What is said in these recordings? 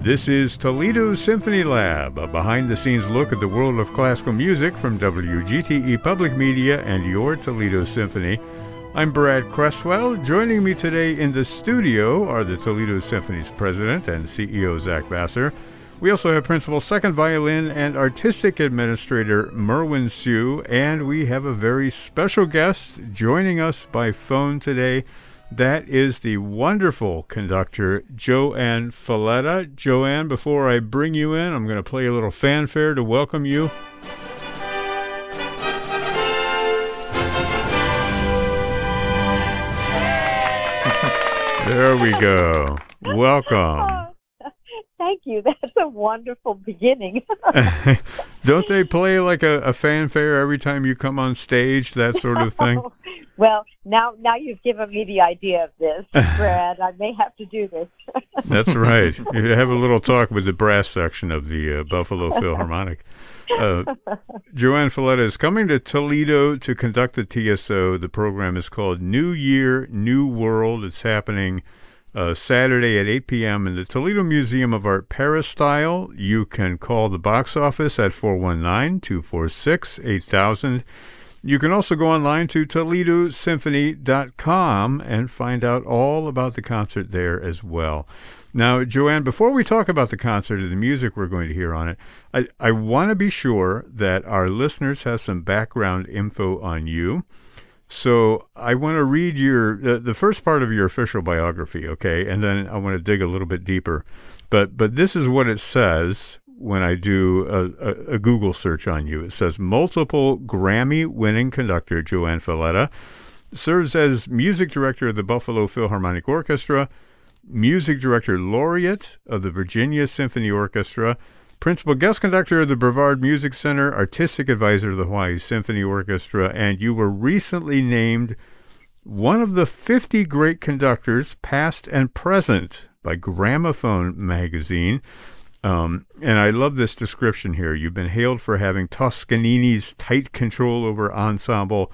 This is Toledo Symphony Lab, a behind-the-scenes look at the world of classical music from WGTE Public Media and your Toledo Symphony. I'm Brad Cresswell. Joining me today in the studio are the Toledo Symphony's president and CEO, Zach Vassar. We also have principal second violin and artistic administrator Merwin Sue, and we have a very special guest joining us by phone today. That is the wonderful conductor, JoAnn Falletta. JoAnn, before I bring you in, I'm going to play a little fanfare to welcome you. There we go. Welcome. Thank you. That's a wonderful beginning. Don't they play like a fanfare every time you come on stage, that sort of thing? Well, now you've given me the idea of this, Brad. I may have to do this. That's right. You have a little talk with the brass section of the Buffalo Philharmonic. JoAnn Falletta is coming to Toledo to conduct the TSO. The program is called New Year, New World. It's happening Saturday at 8 p.m. in the Toledo Museum of Art Peristyle. You can call the box office at 419-246-8000. You can also go online to ToledoSymphony.com and find out all about the concert there as well. Now, JoAnn, before we talk about the concert and the music we're going to hear on it, I want to be sure that our listeners have some background info on you. So I want to read the first part of your official biography, okay? And then I want to dig a little bit deeper. But this is what it says when I do a Google search on you. It says, multiple Grammy-winning conductor JoAnn Falletta serves as music director of the Buffalo Philharmonic Orchestra, music director laureate of the Virginia Symphony Orchestra, principal guest conductor of the Brevard Music Center, artistic advisor of the Hawaii Symphony Orchestra, and you were recently named one of the 50 great conductors, past and present, by Gramophone magazine. And I love this description here. You've been hailed for having Toscanini's tight control over ensemble,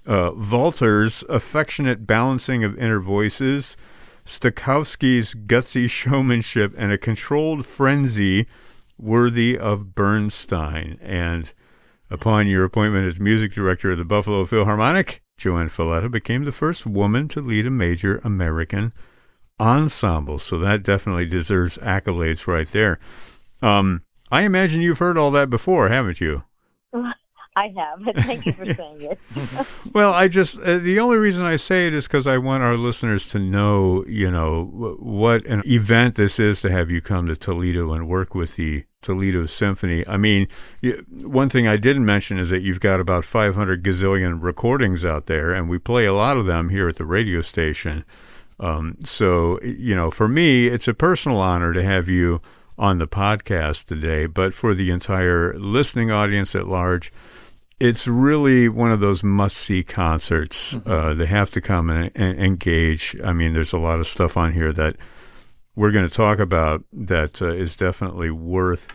Walter's affectionate balancing of inner voices, Stokowski's gutsy showmanship, and a controlled frenzy worthy of Bernstein. And upon your appointment as music director of the Buffalo Philharmonic, JoAnn Falletta became the first woman to lead a major American ensemble. So that definitely deserves accolades right there. I imagine you've heard all that before, haven't you? I have. Thank you for saying it. Well, I just, the only reason I say it is because I want our listeners to know, what an event this is to have you come to Toledo and work with the Toledo Symphony. I mean, one thing I didn't mention is that you've got about 500 gazillion recordings out there, and we play a lot of them here at the radio station. So, for me, it's a personal honor to have you on the podcast today, but for the entire listening audience at large, it's really one of those must-see concerts. They have to come and engage. I mean, there's a lot of stuff on here that we're going to talk about that is definitely worth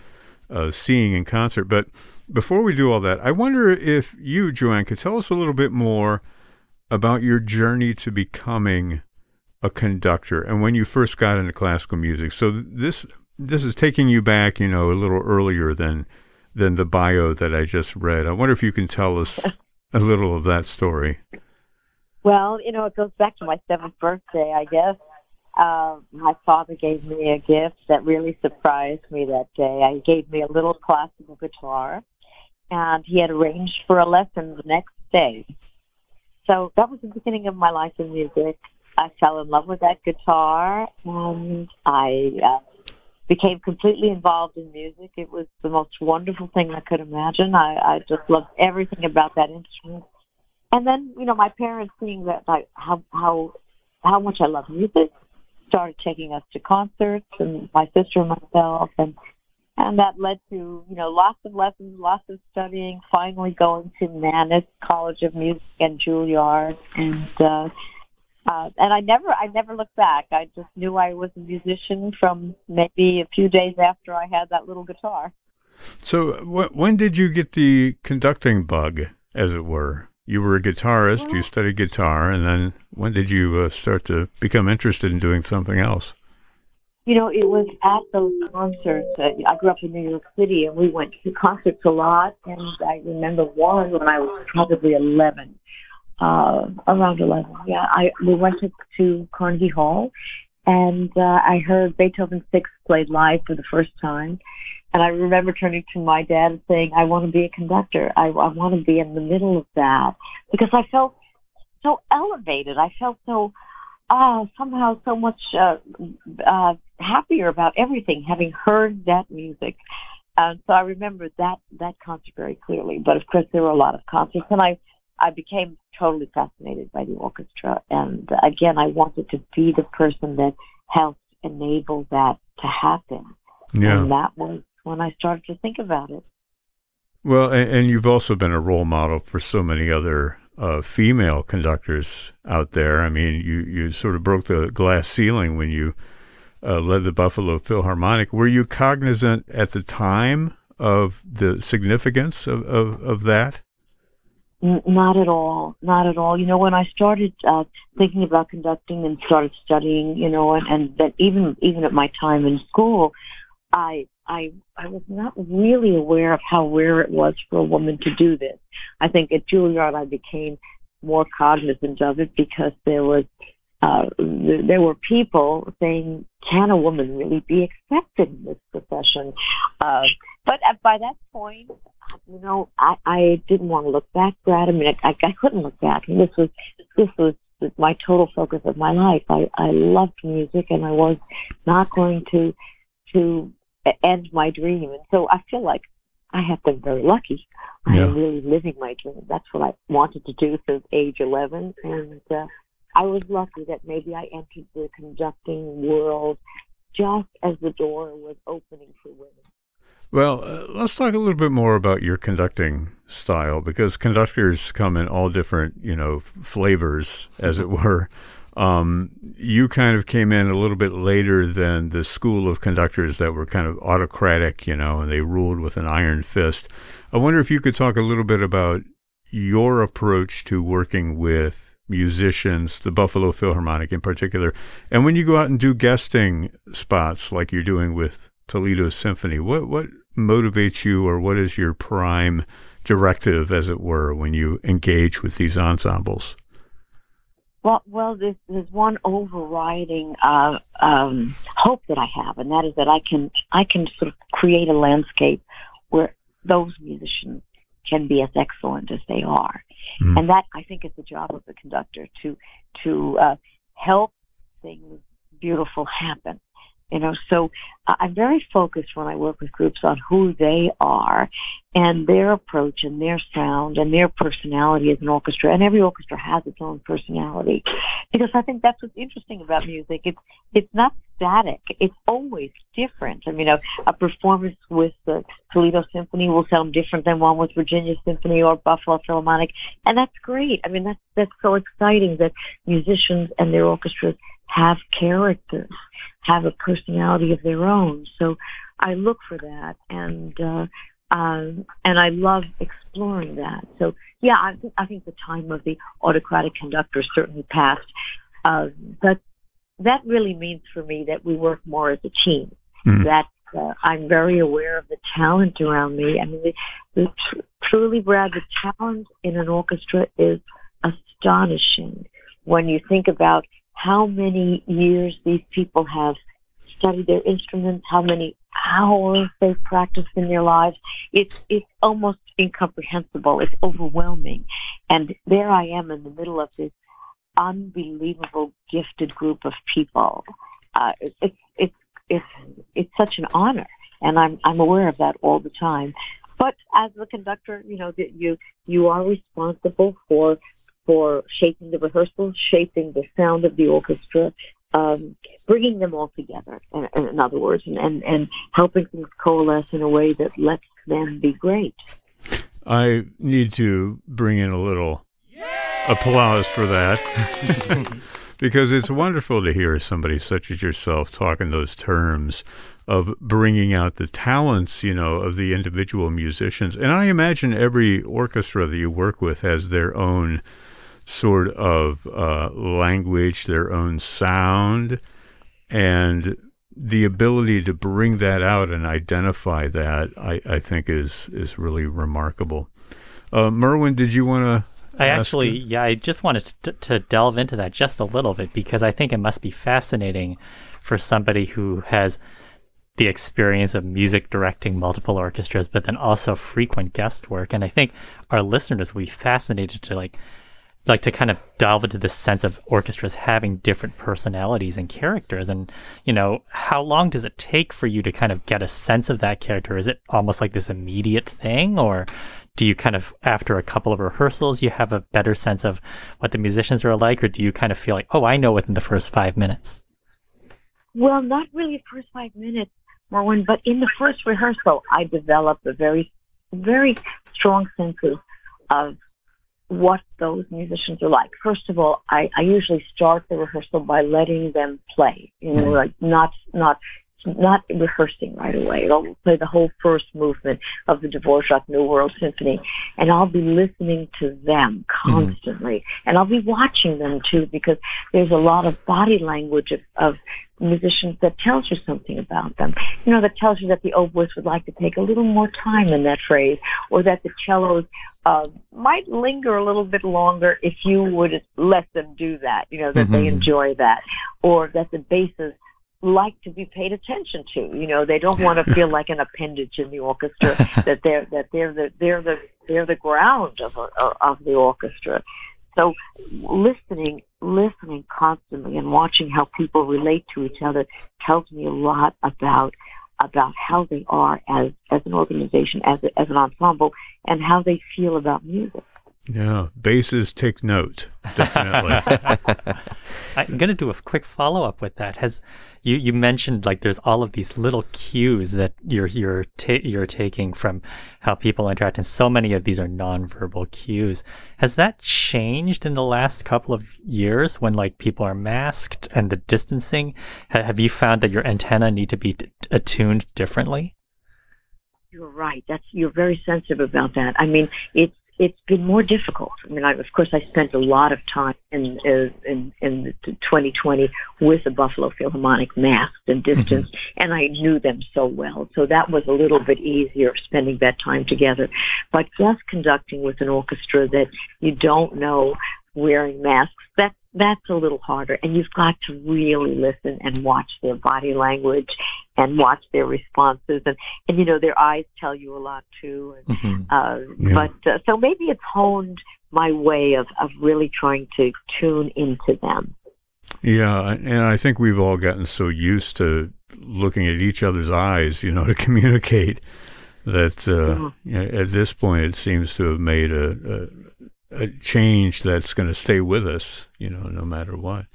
seeing in concert. But before we do all that, I wonder if you, JoAnn, could tell us a little bit more about your journey to becoming a conductor and when you first got into classical music. So this is taking you back, a little earlier than the bio that I just read. I wonder if you can tell us a little of that story. Well, it goes back to my 7th birthday, I guess. My father gave me a gift that really surprised me that day. He gave me a little classical guitar, and he had arranged for a lesson the next day. So that was the beginning of my life in music. I fell in love with that guitar, and I became completely involved in music. It was the most wonderful thing I could imagine. I just loved everything about that instrument. And then, my parents, seeing that how much I love music, started taking us to concerts, and my sister and myself, and that led to, lots of lessons, lots of studying, finally going to Mannes College of Music and Juilliard, and I never looked back. I just knew I was a musician from maybe a few days after I had that little guitar. So when did you get the conducting bug, as it were? You were a guitarist, you studied guitar, and then when did you start to become interested in doing something else? It was at those concerts. I grew up in New York City, and we went to concerts a lot. And I remember one when I was probably 11, around 11. Yeah, we went to Carnegie Hall, and I heard Beethoven's Sixth played live for the first time. And I remember turning to my dad and saying, "I want to be a conductor. I want to be in the middle of that," because I felt so elevated. I felt so somehow so much happier about everything, having heard that music. So I remember that concert very clearly. But of course, there were a lot of concerts, and I became totally fascinated by the orchestra. And again, I wanted to be the person that helped enable that to happen. Yeah. And that was when I started to think about it. Well, and you've also been a role model for so many other female conductors out there. I mean, you sort of broke the glass ceiling when you led the Buffalo Philharmonic. Were you cognizant at the time of the significance of that? Not at all. Not at all. When I started thinking about conducting and started studying, and that even at my time in school, I was not really aware of how rare it was for a woman to do this. I think at Juilliard I became more cognizant of it because there were people saying, "Can a woman really be accepted in this profession?" But by that point, I didn't want to look back, Brad. I mean, I couldn't look back. And this was my total focus of my life. I loved music, and I was not going to end my dream. And so I feel like I have been very lucky. Yeah. I'm really living my dream. That's what I wanted to do since age 11. And I was lucky that maybe I entered the conducting world just as the door was opening for women. Well, let's talk a little bit more about your conducting style, because conductors come in all different, flavors, as it were. You kind of came in a little bit later than the school of conductors that were kind of autocratic, and they ruled with an iron fist. I wonder if you could talk a little bit about your approach to working with musicians, the Buffalo Philharmonic in particular, and when you go out and do guesting spots like you're doing with Toledo Symphony, what motivates you, or what is your prime directive, as it were, when you engage with these ensembles? Well, there's one overriding hope that I have, and that is that I can sort of create a landscape where those musicians can be as excellent as they are, and that, I think, is the job of the conductor, to help things beautiful happen. So I'm very focused when I work with groups on who they are and their approach and their sound and their personality as an orchestra. And every orchestra has its own personality, because I think that's what's interesting about music. It's not static. It's always different. I mean, a performance with the Toledo Symphony will sound different than one with Virginia Symphony or Buffalo Philharmonic. And that's great. I mean, that's so exciting that musicians and their orchestras have characters, have a personality of their own. So I look for that, and I love exploring that. So yeah, I think the time of the autocratic conductor certainly passed. But that really means for me that we work more as a team. That I'm very aware of the talent around me. I mean, truly, Brad, the talent in an orchestra is astonishing when you think about how many years these people have studied their instruments, how many hours they've practiced in their lives. It's almost incomprehensible. It's overwhelming. And there I am in the middle of this unbelievable, gifted group of people. It's such an honor, and I'm aware of that all the time. But as the conductor, you are responsible for shaping the rehearsals, shaping the sound of the orchestra, bringing them all together, in other words, and helping things coalesce in a way that lets them be great. I need to bring in a little applause for that, because it's wonderful to hear somebody such as yourself talk in those terms of bringing out the talents, of the individual musicians. And I imagine every orchestra that you work with has their own sort of language, their own sound, and the ability to bring that out and identify that, I think is really remarkable. Merwin, did you want to? I just wanted to delve into that just a little bit, because I think it must be fascinating for somebody who has the experience of music directing multiple orchestras, but then also frequent guest work. And I think our listeners will be fascinated to like to kind of delve into the sense of orchestras having different personalities and characters. And, how long does it take for you to kind of get a sense of that character? Is it almost like this immediate thing, or do you kind of, after a couple of rehearsals, you have a better sense of what the musicians are like, or do you kind of feel like, oh, I know within the first 5 minutes? Well, not really the first 5 minutes, Merwin, but in the first rehearsal, I developed a very, very strong sense of what those musicians are like. First of all, I usually start the rehearsal by letting them play, like not rehearsing right away. I'll play the whole first movement of the Dvořák New World Symphony, and I'll be listening to them constantly. And I'll be watching them, too, because there's a lot of body language of musicians that tells you something about them. That tells you that the oboist would like to take a little more time in that phrase, or that the cellos might linger a little bit longer if you would let them do that, that they enjoy that, or that the basses like to be paid attention to. They don't want to feel like an appendage in the orchestra, that they're the ground of the orchestra. So listening constantly and watching how people relate to each other tells me a lot about how they are as an organization, as an ensemble, and how they feel about music. Yeah, basses take note, definitely. I'm going to do a quick follow-up with that. You mentioned like there's all of these little cues that you're taking from how people interact, and so many of these are nonverbal cues. Has that changed in the last couple of years when like people are masked and the distancing? Have you found that your antenna need to be attuned differently? You're right. You're very sensitive about that. I mean, it's been more difficult. I mean, of course, I spent a lot of time in 2020 with the Buffalo Philharmonic masked and distanced, and I knew them so well. So that was a little bit easier, spending that time together. But just conducting with an orchestra that you don't know wearing masks, that's a little harder. And you've got to really listen and watch their body language and watch their responses. And their eyes tell you a lot, too. But so maybe it's honed my way of really trying to tune into them. Yeah, and I think we've all gotten so used to looking at each other's eyes, to communicate that at this point it seems to have made a change that's going to stay with us, no matter what.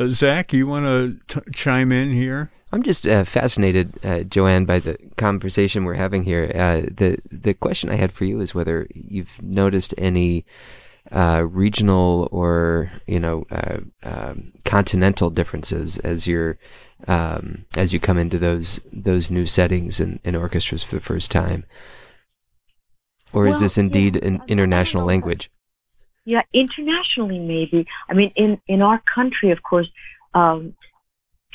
Zach, you want to chime in here? I'm just fascinated, JoAnn, by the conversation we're having here. The question I had for you is whether you've noticed any regional or continental differences as you come into those new settings in orchestras for the first time, or is this indeed an international language? Yeah, internationally maybe. I mean, in our country, of course,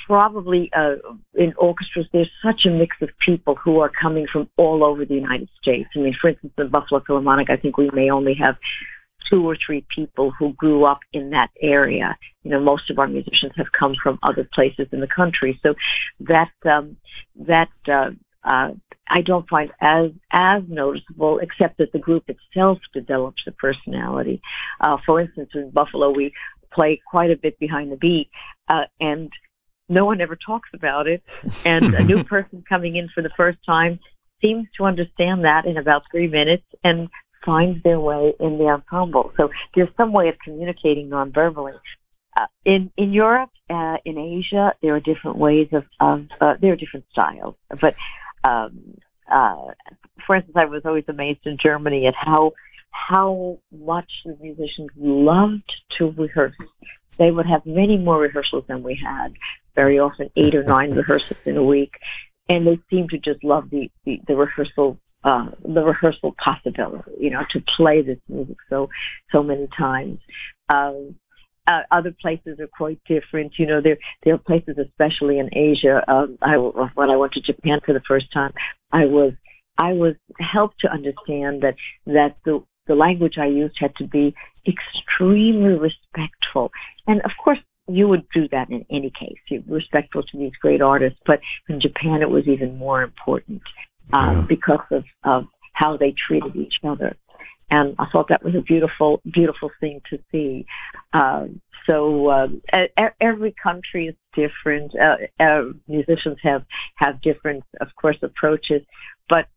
probably in orchestras, there's such a mix of people who are coming from all over the United States. I mean, for instance, the Buffalo Philharmonic, I think we may only have 2 or 3 people who grew up in that area. Most of our musicians have come from other places in the country. So that I don't find as noticeable, except that the group itself develops a personality. For instance, in Buffalo, we play quite a bit behind the beat, and no one ever talks about it. And a new person coming in for the first time seems to understand that in about 3 minutes and finds their way in the ensemble. So there's some way of communicating nonverbally. In Europe, in Asia, there are different ways there are different styles, but for instance, I was always amazed in Germany at how much the musicians loved to rehearse. They would have many more rehearsals than we had, very often 8 or 9 rehearsals in a week, and they seemed to just love the rehearsal possibility, to play this music so many times. Other places are quite different. There are places, especially in Asia. When I went to Japan for the first time, I was helped to understand that the language I used had to be extremely respectful. And of course, you would do that in any case. You're respectful to these great artists, but in Japan it was even more important because of how they treated each other. And I thought that was a beautiful, beautiful thing to see. Every country is different. Musicians have different, of course, approaches. But,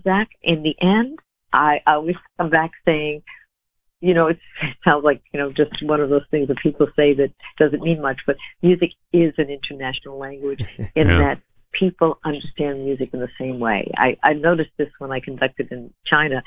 Zach, in the end, I always come back saying, it sounds like, just one of those things that people say that doesn't mean much, but music is an international language in that people understand music in the same way. I noticed this when I conducted in China,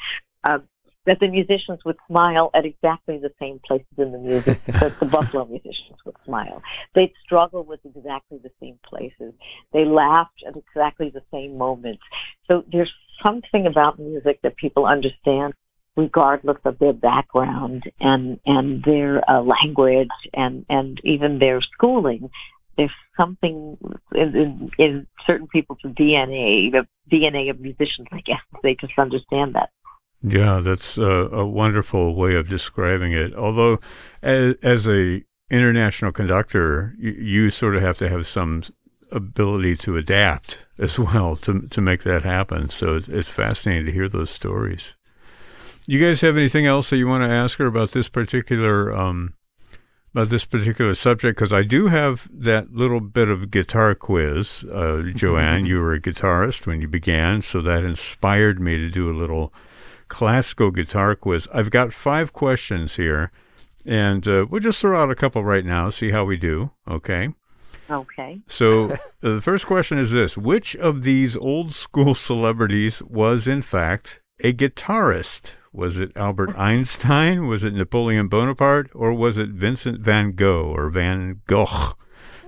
that the musicians would smile at exactly the same places in the music that the Buffalo musicians would smile. They'd struggle with exactly the same places. They laughed at exactly the same moments. So there's something about music that people understand regardless of their background and their language and even their schooling. There's something in certain people's DNA, the DNA of musicians, I guess. They just understand that. Yeah, that's a wonderful way of describing it. Although, as a international conductor, you sort of have to have some ability to adapt as well to make that happen. So it's fascinating to hear those stories. You guys have anything else that you want to ask her about this particular subject? Because I do have that little bit of guitar quiz. JoAnn, you were a guitarist when you began, so that inspired me to do a little classical guitar quiz. I've got 5 questions here, and we'll just throw out a couple right now, see how we do, okay? Okay. So the first question is this. Which of these old school celebrities was, in fact, a guitarist? Was it Albert Einstein? Was it Napoleon Bonaparte? Or was it Vincent van Gogh or Van Gogh,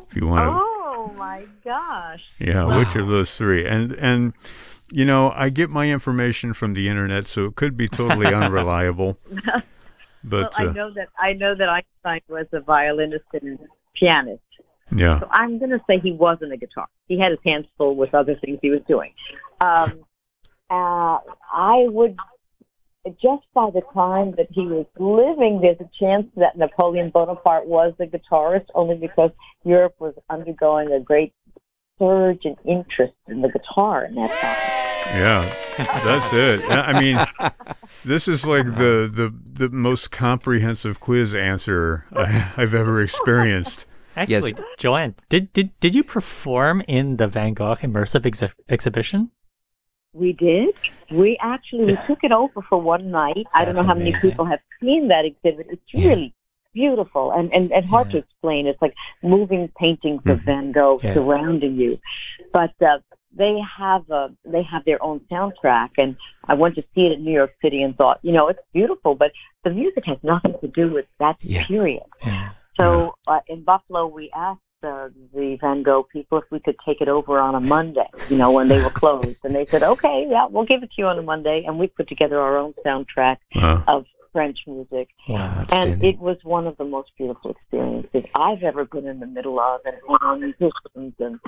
if you want to... Oh, my gosh. Yeah, wow. Which of those 3? And I get my information from the internet, so it could be totally unreliable. But well, I know that Einstein was a violinist and pianist. Yeah. So I'm going to say he wasn't a guitar. He had his hands full with other things he was doing. I would, just by the time that he was living, there's a chance that Napoleon Bonaparte was a guitarist, only because Europe was undergoing a great surge in interest in the guitar in that time. Yeah, that's it. I mean, this is like the most comprehensive quiz answer I've ever experienced. Actually, yes. JoAnn, did you perform in the Van Gogh immersive exhibition? We did. We took it over for one night. I don't know how many people have seen that exhibit. It's really beautiful and hard to explain. It's like moving paintings of Van Gogh surrounding you. But they have their own soundtrack, and I went to see it in New York City and thought, it's beautiful, but the music has nothing to do with that period. Yeah. So in Buffalo, we asked the Van Gogh people if we could take it over on a Monday, when they were closed. And they said, okay, yeah, we'll give it to you on a Monday. And we put together our own soundtrack of French music. Wow, and it was one of the most beautiful experiences I've ever been in the middle of. And musicians and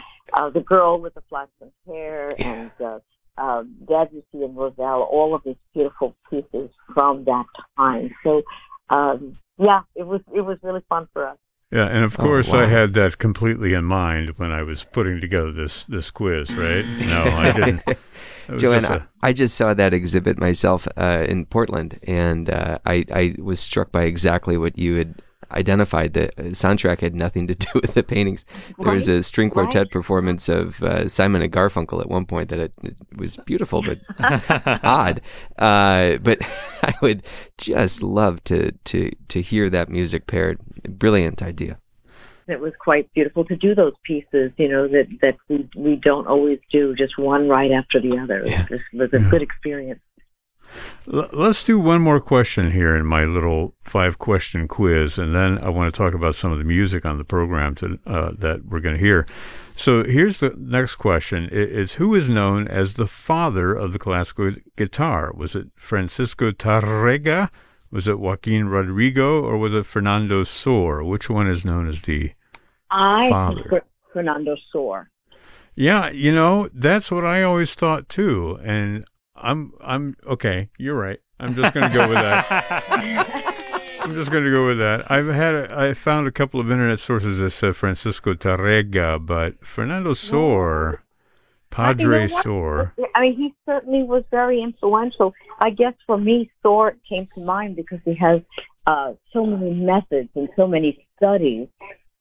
the girl with the flaxen hair and Debussy and Ravel, all of these beautiful pieces from that time. So, it was really fun for us. Yeah, and of course I had that completely in mind when I was putting together this quiz, right? No, I didn't. JoAnn, I just saw that exhibit myself in Portland, and I was struck by exactly what you had identified. The soundtrack had nothing to do with the paintings. There was a string quartet performance of Simon and Garfunkel at one point that it was beautiful but odd. But I would just love to hear that music paired. Brilliant idea. It was quite beautiful to do those pieces, that we don't always do, just one right after the other. Yeah. It was a good experience. Let's do one more question here in my little 5-question quiz, and then I want to talk about some of the music on the program that we're going to hear. So here's the next question. Is who is known as the father of the classical guitar? Was it Francisco Tárrega, Was it Joaquin Rodrigo or was it Fernando Sor? Which one is known as the father? I think Fernando Sor. Yeah, that's what I always thought too. And I'm okay. You're right. I'm just going to go with that. I found a couple of internet sources that said Francisco Tarrega, but Fernando Sor, Padre Sor. I mean, he certainly was very influential. I guess for me, Sor came to mind because he has so many methods and so many studies.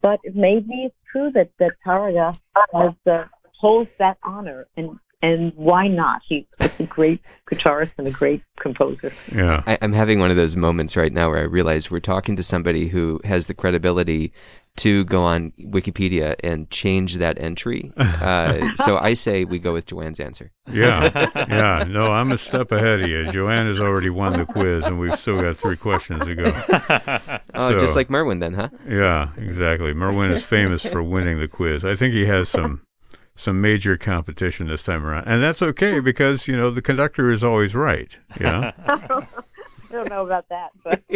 But maybe it's true that Tarrega holds that honor, and why not? He's a great guitarist and a great composer. Yeah, I'm having one of those moments right now where I realize we're talking to somebody who has the credibility to go on Wikipedia and change that entry. So I say we go with JoAnn's answer. Yeah. No, I'm a step ahead of you. JoAnn has already won the quiz, and we've still got 3 questions to go. Just like Merwin then, huh? Yeah, exactly. Merwin is famous for winning the quiz. I think he has some major competition this time around. And that's okay because, the conductor is always right. Yeah. I don't know about that, but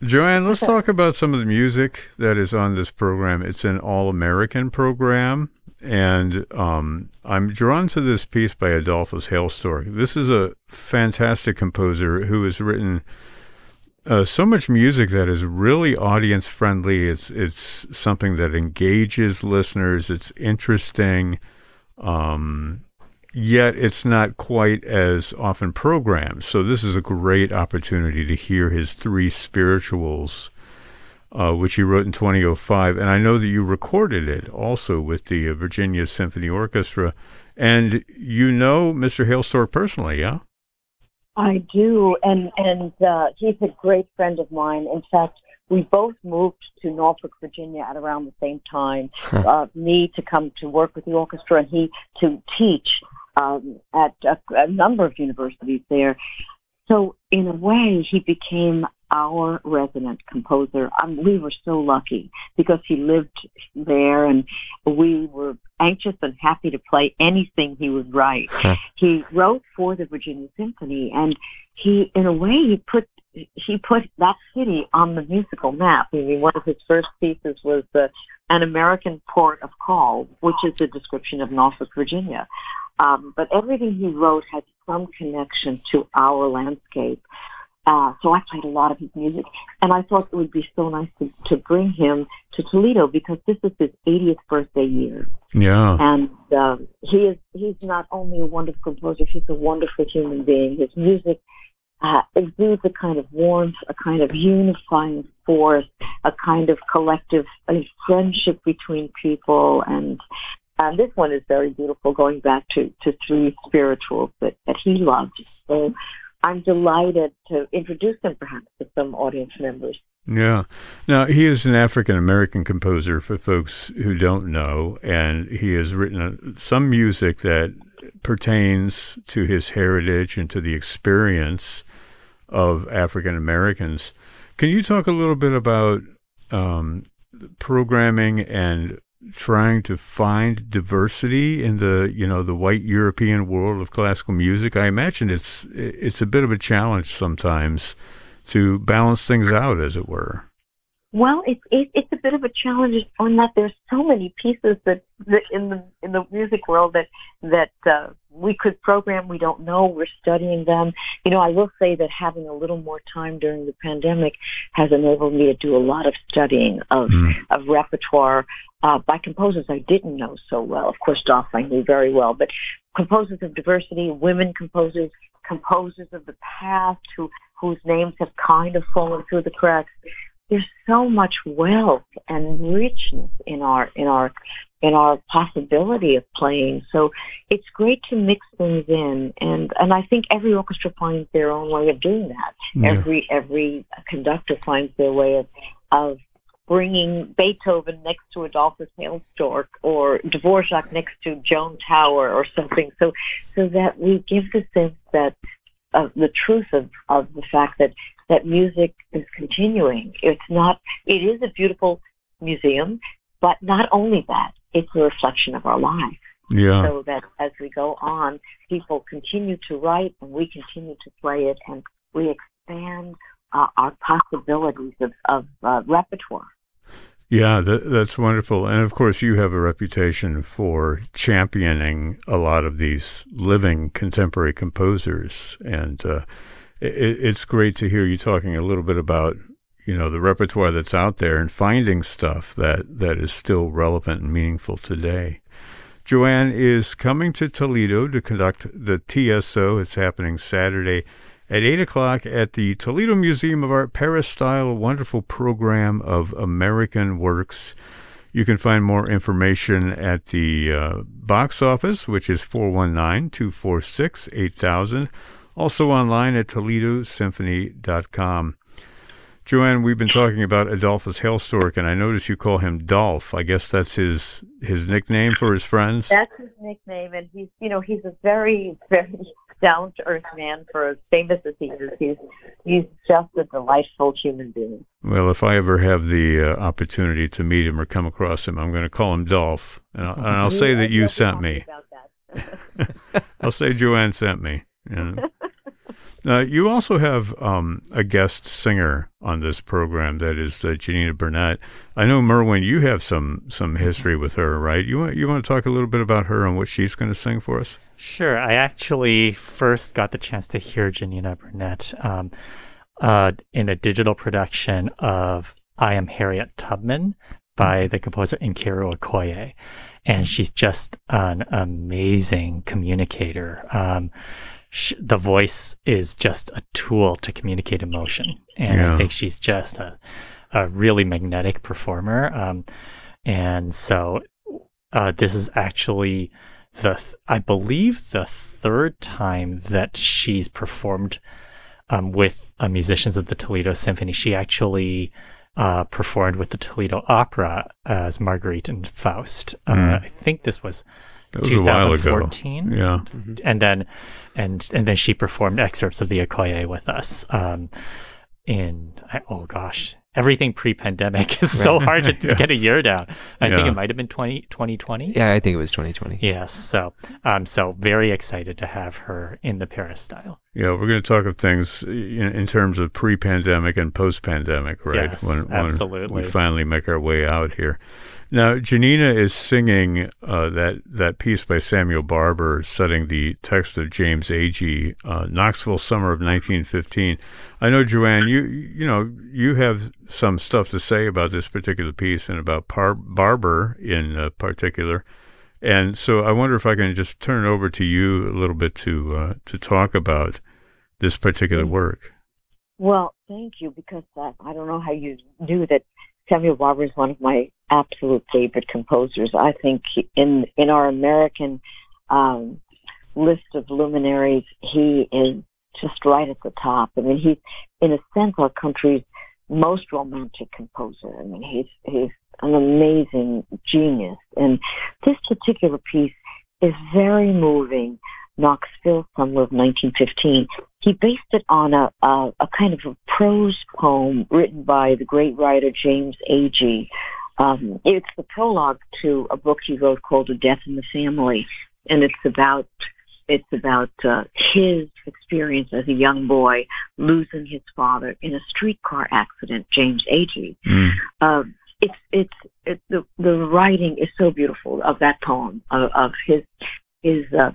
JoAnn, let's talk about some of the music that is on this program. It's an all-American program, and I'm drawn to this piece by Adolphus Hailstork. This is a fantastic composer who has written so much music that is really audience-friendly. It's something that engages listeners. It's interesting. Yet it's not quite as often programmed. So this is a great opportunity to hear his 3 spirituals, which he wrote in 2005. And I know that you recorded it also with the Virginia Symphony Orchestra. And Mr. Hailstork personally, yeah? I do. And he's a great friend of mine. In fact, we both moved to Norfolk, Virginia at around the same time. Me to come to work with the orchestra and he to teach at a number of universities there. So in a way, he became our resident composer. We were so lucky because he lived there and we were anxious and happy to play anything he would write. He wrote for the Virginia Symphony and he, in a way, he put that city on the musical map. I mean, one of his first pieces was An American Port of Call, which is a description of Norfolk, Virginia. But everything he wrote had some connection to our landscape. So I played a lot of his music, and I thought it would be so nice to bring him to Toledo because this is his 80th birthday year. Yeah. And he's not only a wonderful composer, he's a wonderful human being. His music exudes a kind of warmth, a kind of unifying force, a kind of collective friendship between people. And this one is very beautiful, going back to 3 spirituals that he loved. So I'm delighted to introduce him perhaps to some audience members. Yeah. Now, he is an African-American composer for folks who don't know, and he has written some music that pertains to his heritage and to the experience of African-Americans. Can you talk a little bit about programming and trying to find diversity in the white European world of classical music? I imagine it's a bit of a challenge sometimes to balance things out, as it were. Well, it's a bit of a challenge on that there's so many pieces that in the music world that we could program. We don't know. We're studying them. I will say that having a little more time during the pandemic has enabled me to do a lot of studying of repertoire by composers I didn't know so well. Of course, Dolph I knew very well, but composers of diversity, women composers of the past whose names have kind of fallen through the cracks. There's so much wealth and richness in our possibility of playing. So it's great to mix things in, and I think every orchestra finds their own way of doing that. Yeah. Every conductor finds their way of bringing Beethoven next to Adolphus Hailstork or Dvořák next to Joan Tower or something, so that we give the sense that of the truth of the fact that music is continuing. It is a beautiful museum, but not only that, it's a reflection of our lives. Yeah. So that as we go on, people continue to write and we continue to play it and we expand our possibilities of repertoire. Yeah, that's wonderful. And of course, you have a reputation for championing a lot of these living contemporary composers. And it's great to hear you talking a little bit about, the repertoire that's out there and finding stuff that is still relevant and meaningful today. JoAnn is coming to Toledo to conduct the TSO. It's happening Saturday at 8 o'clock at the Toledo Museum of Art, Paris-style, wonderful program of American works. You can find more information at the box office, which is 419-246-8000. Also online at ToledoSymphony.com. JoAnn, we've been talking about Adolphus Hailstork, and I notice you call him Dolph. I guess that's his nickname for his friends? That's his nickname, and he's a very, very down-to-earth man for as famous as he is. He's just a delightful human being. Well, if I ever have the opportunity to meet him or come across him, I'm going to call him Dolph, and I'll say that you sent me. I'll say JoAnn sent me. You also have a guest singer on this program, that is Janinah Burnett. I know, Merwin, you have some history with her, right? You want to talk a little bit about her and what she's going to sing for us? Sure. I actually first got the chance to hear Janinah Burnett in a digital production of I Am Harriet Tubman by the composer Nkiru Okoye. And she's just an amazing communicator. The voice is just a tool to communicate emotion. And I think she's just a really magnetic performer. And so this is actually I believe the third time that she's performed with musicians of the Toledo Symphony. She actually performed with the Toledo Opera as Marguerite and Faust. I think this was 2014. Yeah. And then she performed excerpts of the Okoye with us everything pre-pandemic is so hard to get a year down. I think it might have been 2020. Yeah, I think it was 2020. Yes. So so very excited to have her in the Paris style. Yeah, we're going to talk of things in terms of pre-pandemic and post-pandemic, right? Yes, absolutely. When we finally make our way out here. Now, Janinah is singing that piece by Samuel Barber, setting the text of James Agee, Knoxville, summer of 1915. I know, JoAnn, you have some stuff to say about this particular piece and about Barber in particular. And so I wonder if I can just turn it over to you a little bit to talk about this particular work. Well, thank you, because I don't know how you knew that Samuel Barber is one of my absolute favorite composers. I think in our American list of luminaries, he is just right at the top. I mean, he's, in a sense, our country's most romantic composer. I mean, he's an amazing genius. And this particular piece is very moving. Knoxville, summer of 1915. He based it on a kind of a prose poem written by the great writer James Agee. It's the prologue to a book he wrote called A Death in the Family, and it's about his experience as a young boy losing his father in a streetcar accident. James Agee. The writing is so beautiful of that poem, of his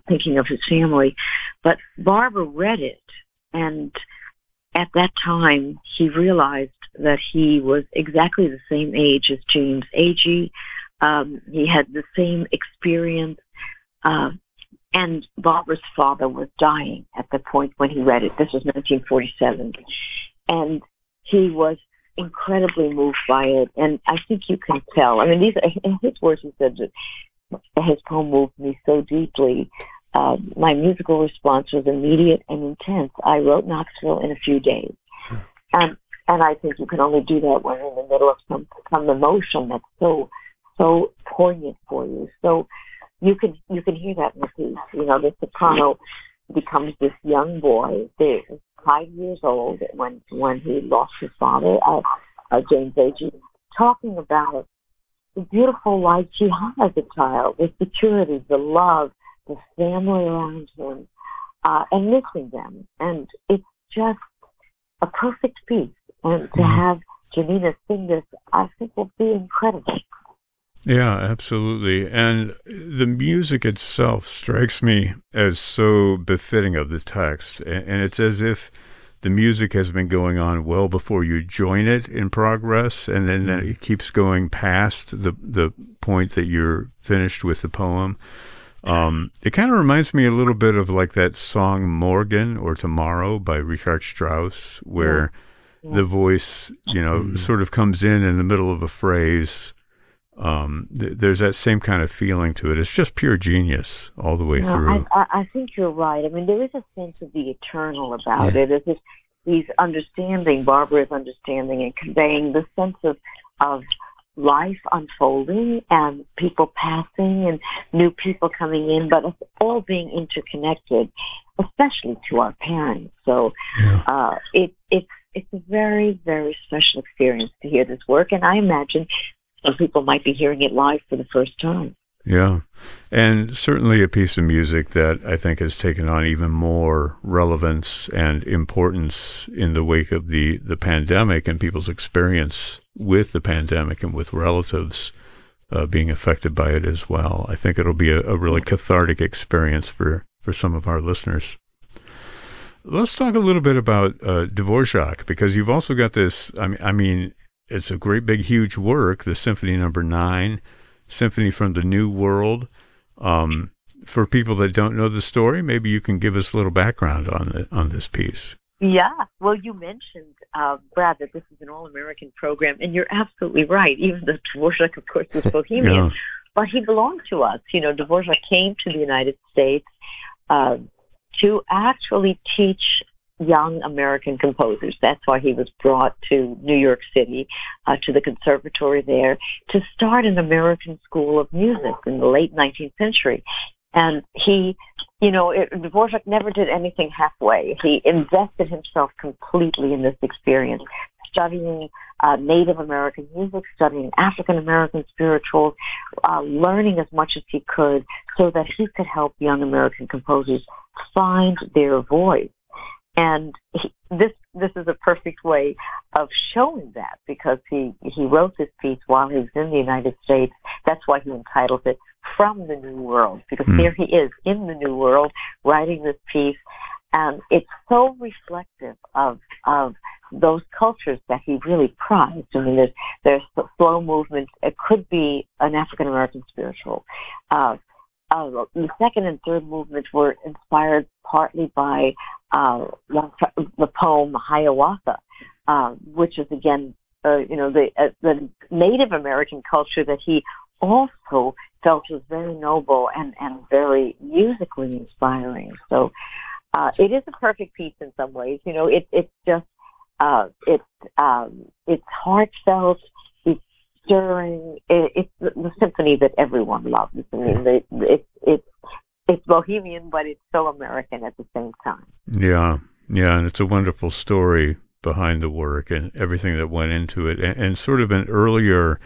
thinking of his family. But Barber read it, and at that time he realized that he was exactly the same age as James Agee. He had the same experience, and Barber's father was dying at the point when he read it. This was 1947, and he was incredibly moved by it. And I think you can tell. I mean, these are, in his words, he said that his poem moved me so deeply. My musical response was immediate and intense. I wrote Knoxville in a few days. And I think you can only do that when you're in the middle of some emotion that's so poignant for you. So you can hear that in the piece. The soprano becomes this young boy. They're 5 years old when he lost his father, James Agee, talking about the beautiful life he had as a child, the security, the love, the family around him, and missing them. And it's just a perfect piece. And to have Janinah sing this, I think will be incredible. Yeah, absolutely. And the music itself strikes me as so befitting of the text. And it's as if the music has been going on well before you join it in progress, and then it keeps going past the point that you're finished with the poem. It kind of reminds me a little bit of like that song Morgen or Tomorrow by Richard Strauss, where the voice, sort of comes in the middle of a phrase. There's that same kind of feeling to it. It's just pure genius all the way through. I think you're right. I mean, there is a sense of the eternal about it. As if he's understanding, Barber is understanding and conveying the sense of life unfolding and people passing and new people coming in, but it's all being interconnected, especially to our parents. So it's a very, very special experience to hear this work, and I imagine some people might be hearing it live for the first time. Yeah, and certainly a piece of music that I think has taken on even more relevance and importance in the wake of the pandemic and people's experience with the pandemic and with relatives being affected by it as well. I think it'll be a really cathartic experience for some of our listeners. Let's talk a little bit about Dvořák, because you've also got this, I mean, it's a great big huge work, the Symphony No. 9, Symphony from the New World. For people that don't know the story, maybe you can give us a little background on this piece. Yeah, well, you mentioned, Brad, that this is an all-American program, and you're absolutely right. Even though Dvořák, of course, was Bohemian, but he belonged to us. Dvořák came to the United States to actually teach young American composers. That's why he was brought to New York City, to the conservatory there, to start an American school of music in the late 19th century. And Dvořák never did anything halfway. He invested himself completely in this experience, studying Native American music, studying African American spirituals, learning as much as he could so that he could help young American composers find their voice. And this is a perfect way of showing that, because he wrote this piece while he was in the United States. That's why he entitled it From the New World, because there he is in the New World writing this piece. And it's so reflective of those cultures that he really prized. I mean, there's slow movement. It could be an African American spiritual. The second and third movements were inspired partly by the poem Hiawatha, which is again, the Native American culture that he also felt was very noble and very musically inspiring. So it is a perfect piece in some ways. It's just it's heartfelt. Stirring. It's the symphony that everyone loves. I mean, it's Bohemian, but it's so American at the same time. Yeah, and it's a wonderful story behind the work and everything that went into it, and sort of an earlier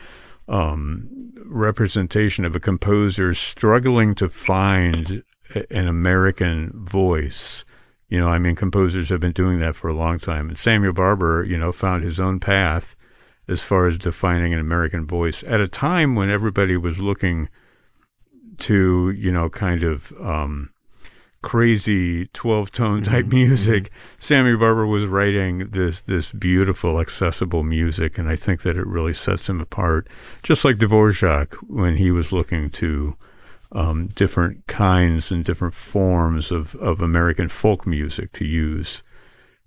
representation of a composer struggling to find an American voice. Composers have been doing that for a long time, and Samuel Barber, found his own path as far as defining an American voice at a time when everybody was looking to, kind of crazy 12-tone type music. Samuel Barber was writing this beautiful, accessible music, and I think that it really sets him apart. Just like Dvořák, when he was looking to different kinds and different forms of American folk music to use.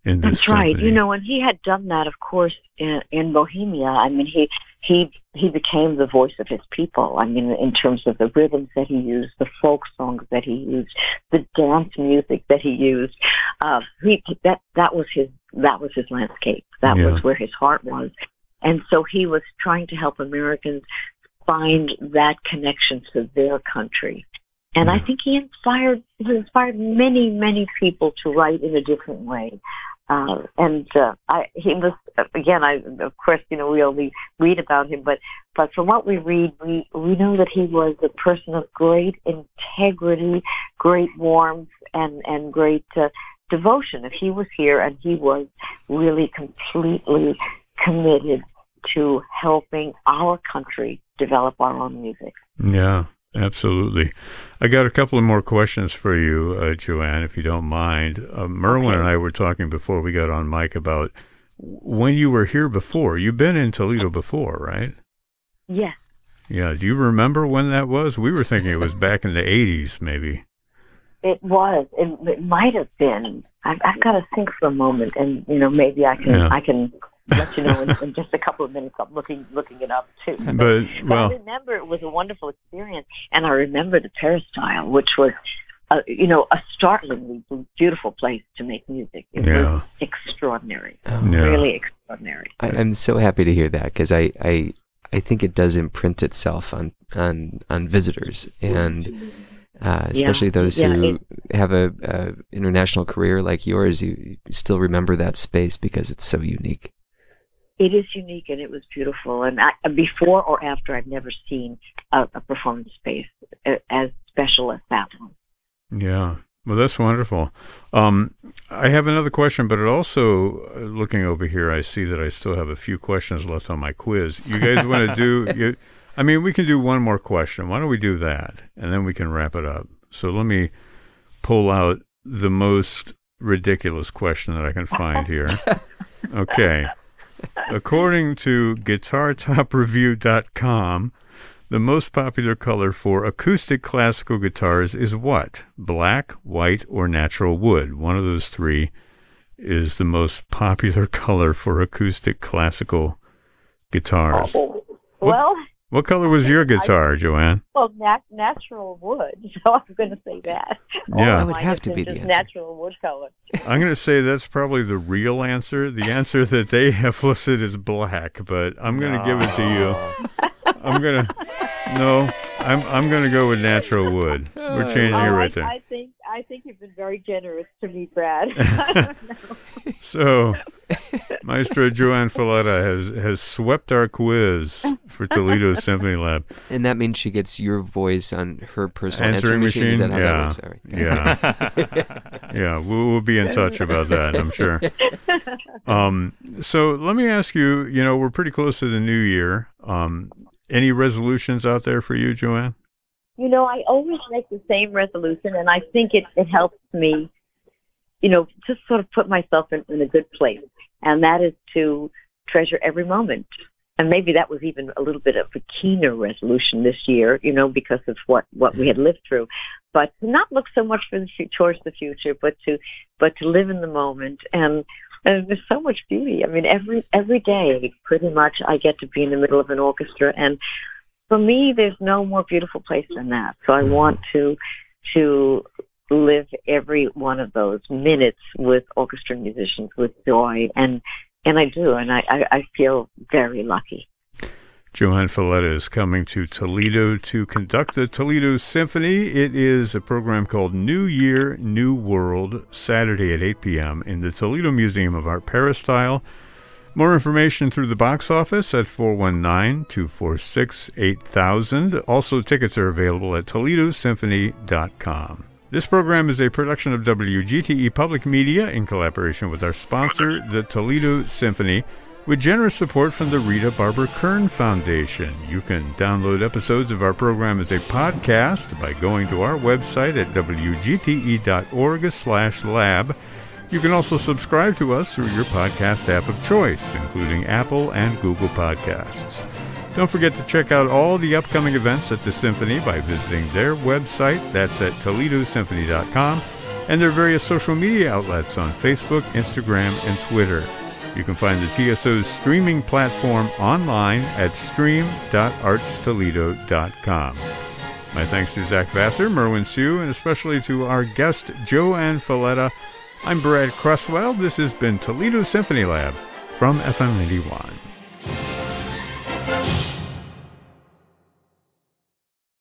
That's right. And he had done that, of course, in Bohemia. I mean, he became the voice of his people. I mean, in terms of the rhythms that he used, the folk songs that he used, the dance music that he used. That was his landscape. That was where his heart was. And so he was trying to help Americans find that connection to their country. And I think he inspired many, many people to write in a different way. He was, again, of course, we only read about him, but from what we read, we know that he was a person of great integrity, great warmth, and great devotion. If he was here and he was really completely committed to helping our country develop our own music. Yeah, absolutely. I got a couple of more questions for you, JoAnn, if you don't mind. Merwin and I were talking before we got on mic about when you were here before. You've been in Toledo before, right? Yes. Yeah. Do you remember when that was? We were thinking it was back in the 80s, maybe. It was. It might have been. I've got to think for a moment, and maybe I can let you know in just a couple of minutes. I'm looking it up too. But I remember it was a wonderful experience, and I remember the peristyle, which was a startlingly beautiful place to make music. It was extraordinary, really extraordinary. I'm so happy to hear that, because I think it does imprint itself on visitors, and especially those who have a international career like yours. You still remember that space because it's so unique. It is unique, and it was beautiful. And before or after, I've never seen a performance space as special as that one. Yeah. Well, that's wonderful. I have another question, but it also, looking over here, I see that I still have a few questions left on my quiz. You guys want to do... we can do one more question. Why don't we do that? And then we can wrap it up. So let me pull out the most ridiculous question that I can find here. Okay. According to GuitarTopReview.com, the most popular color for acoustic classical guitars is what? Black, white, or natural wood? One of those three is the most popular color for acoustic classical guitars. What color was your guitar, JoAnn? Well, natural wood, so I'm going to say that. Yeah, that would have to be the answer. Natural wood color. I'm going to say that's probably the real answer. The answer that they have listed is black, but I'm going to give it to you. I'm going to go with natural wood. We're changing it right there. I think you've been very generous to me, Brad. So, Maestro JoAnn Falletta has swept our quiz for Toledo Symphony Lab. And that means she gets your voice on her personal answering machine. Is that how that works? Sorry. Yeah. We'll be in touch about that, I'm sure. So let me ask you, we're pretty close to the new year. Any resolutions out there for you, JoAnn? I always make the same resolution, and I think it helps me, just sort of put myself in a good place. And that is to treasure every moment. And maybe that was even a little bit of a keener resolution this year, because of what we had lived through. But to not look so much towards the future, but to live in the moment. And there's so much beauty. I mean, every day, pretty much, I get to be in the middle of an orchestra, and for me, there's no more beautiful place than that. So I want to live every one of those minutes with orchestra musicians with joy, and I do, and I feel very lucky. JoAnn Falletta is coming to Toledo to conduct the Toledo Symphony. It is a program called New Year, New World, Saturday at 8 p.m. in the Toledo Museum of Art Peristyle. More information through the box office at 419-246-8000. Also, tickets are available at toledosymphony.com. This program is a production of WGTE Public Media in collaboration with our sponsor, the Toledo Symphony, with generous support from the Rita Barber Kern Foundation. You can download episodes of our program as a podcast by going to our website at wgte.org/lab. You can also subscribe to us through your podcast app of choice, including Apple and Google Podcasts. Don't forget to check out all the upcoming events at the Symphony by visiting their website, that's at toledosymphony.com, and their various social media outlets on Facebook, Instagram, and Twitter. You can find the TSO's streaming platform online at stream.artstoledo.com. My thanks to Zach Vassar, Merwin Sue, and especially to our guest, JoAnn Falletta. I'm Brad Cresswell. This has been Toledo Symphony Lab from FM 81.